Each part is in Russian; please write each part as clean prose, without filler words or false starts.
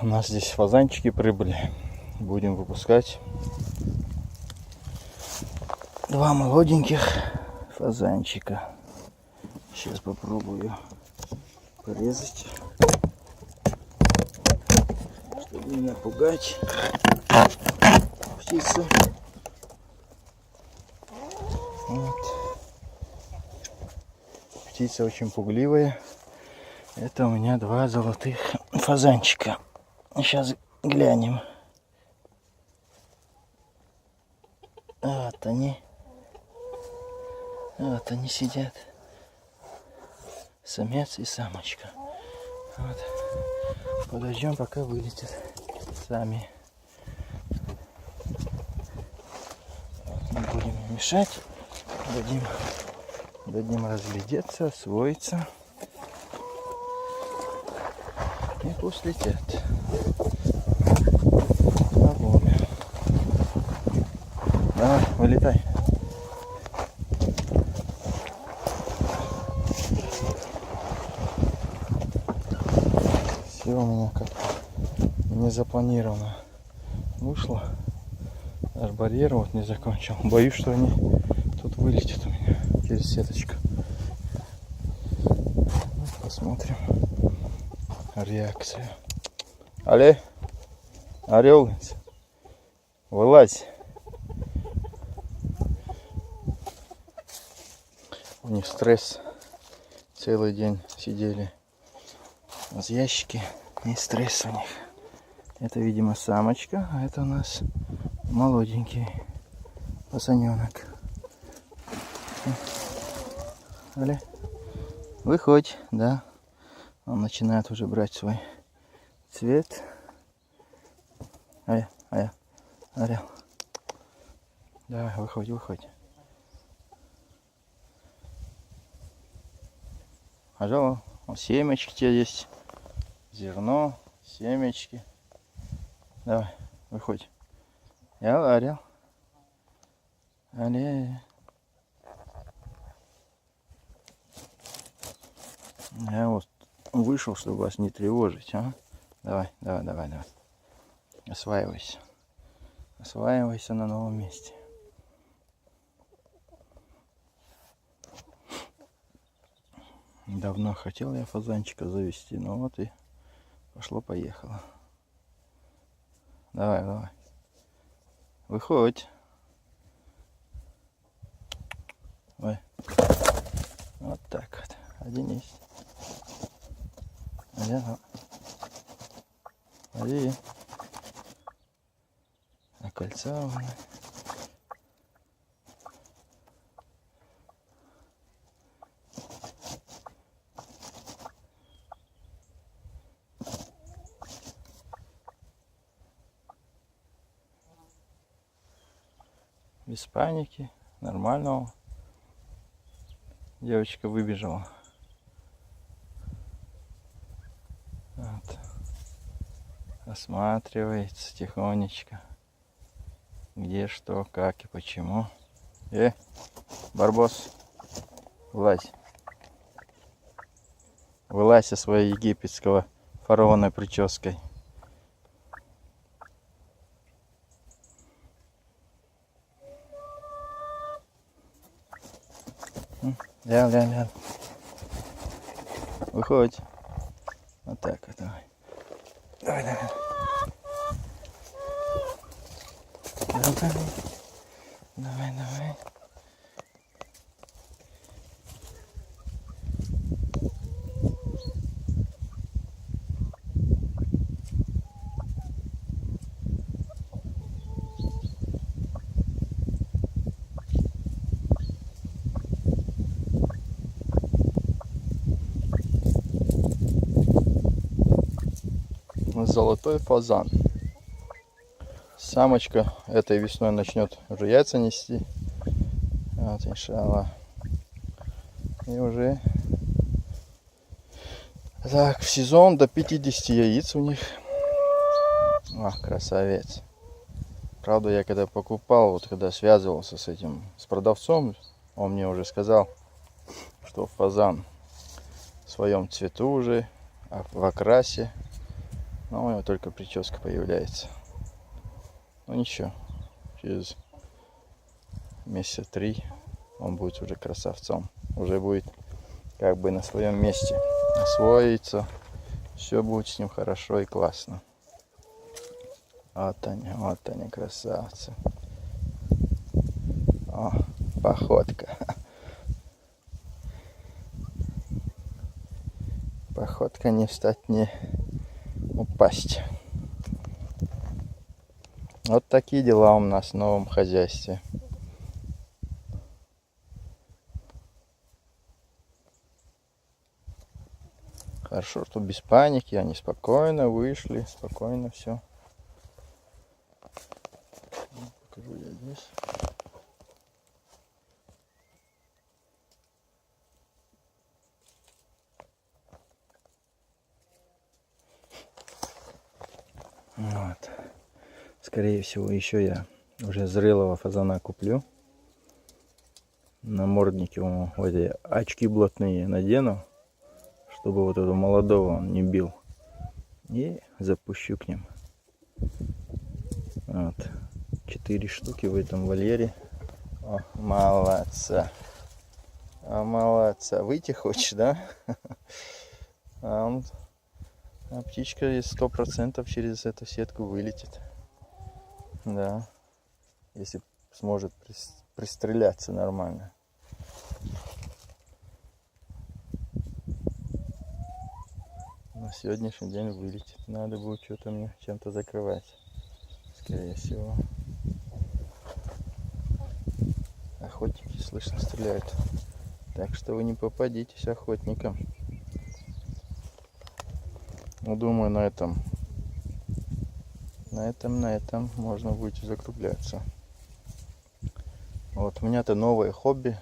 у нас здесь фазанчики прибыли. Будем выпускать 2 молоденьких фазанчика. Сейчас попробую порезать, чтобы не напугать птицу. Вот. Птица очень пугливая. Это у меня 2 золотых фазанчика. Сейчас глянем. Вот они. Вот они сидят. Самец и самочка. Вот. Подождем, пока вылетят сами. Не будем мешать. Дадим разглядеться, освоиться. И пусть летят. На волю. Давай, вылетай. Все у меня как не запланировано вышло. Аж барьер вот не закончил. Боюсь, что они тут вылетят у меня через сеточку. Посмотрим реакцию. Але, орел, вылазь. У них стресс. Целый день сидели в ящике, и стресс у них. Это, видимо, самочка, а это у нас молоденький пацаненок. Але, выходь, да. Он начинает уже брать свой цвет. Орел. Давай, выходь. Пожалуй, семечки тебе есть. Зерно, семечки. Давай, выходь. Я орел. Але. Я вот вышел, чтобы вас не тревожить, а? Давай. Осваивайся на новом месте. Давно хотел я фазанчика завести, но вот и пошло-поехало. Давай. Выходь. Ой. Вот так вот. Один есть. Один. Окольцованный. Без паники, нормального. Девочка выбежала. Вот. Осматривается тихонечко. Где, что, как и почему. Барбос, вылазь. Вылазь со своей египетского фараона прической. Ля. Выходь. Вот так вот, давай. Давай. Золотой фазан. Самочка этой весной начнет уже яйца нести. Вот, иншаллах. И уже так, в сезон до 50 яиц у них. Красавец. Правда, я когда покупал, вот когда связывался с продавцом, он мне уже сказал, что фазан в своем цвету уже, в окрасе. Но у него только прическа появляется. Ну ничего, через месяца 3 он будет уже красавцом. Уже будет как бы на своем месте. Освоится. Все будет с ним хорошо и классно. Вот они красавцы. О, походка. Походка не встать, не упасть. Вот такие дела у нас в новом хозяйстве. Хорошо, что без паники, они спокойно вышли, спокойно все. Покажу я здесь. Вот. Скорее всего, еще я уже зрелого фазана куплю. Намордники ему вот эти очки блатные надену, чтобы вот этого молодого он не бил. И запущу к ним. Вот. 4 штуки в этом вольере. О, молодца. А молодца. Выйти хочешь, да? А птичка 100% через эту сетку вылетит. Да. Если сможет пристреляться нормально. На сегодняшний день вылетит. Надо будет что-то мне чем-то закрывать. Скорее всего. Охотники, слышно, стреляют. Так что вы не попадитесь охотникам. Ну, думаю, на этом можно будет закругляться. Вот, у меня-то новое хобби.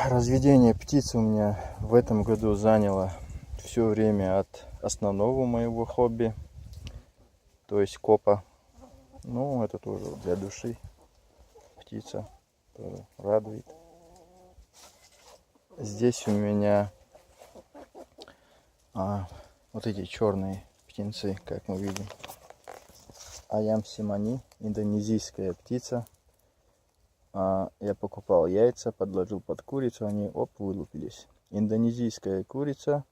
Разведение птиц у меня в этом году заняло все время от основного моего хобби. То есть копа. Ну, это тоже для души. Птица тоже радует. Здесь у меня вот эти черные птенцы, как мы видим. Ayam cemani, индонезийская птица. Я покупал яйца, подложил под курицу, они вылупились. Индонезийская курица,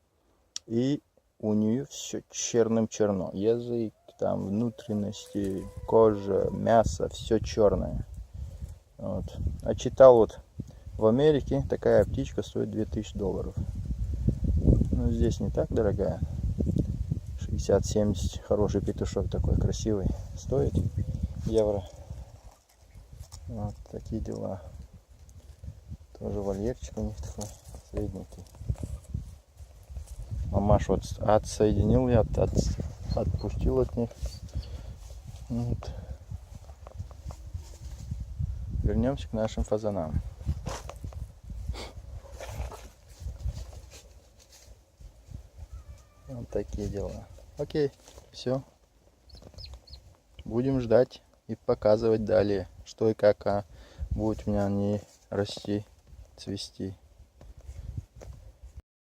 и у нее все черным-черно. Язык, там внутренности, кожа, мясо, все черное. Вот. А читал вот в Америке такая птичка стоит $2000. Но здесь не так дорогая. 60-70, хороший петушок такой красивый, стоит евро. Вот такие дела. Тоже вольерчик у них такой средненький. Мамаш вот отсоединил я, отпустил от них. Вот. Вернемся к нашим фазанам. Вот такие дела. Окей, все. Будем ждать и показывать далее, что и как будет у меня они расти, цвести.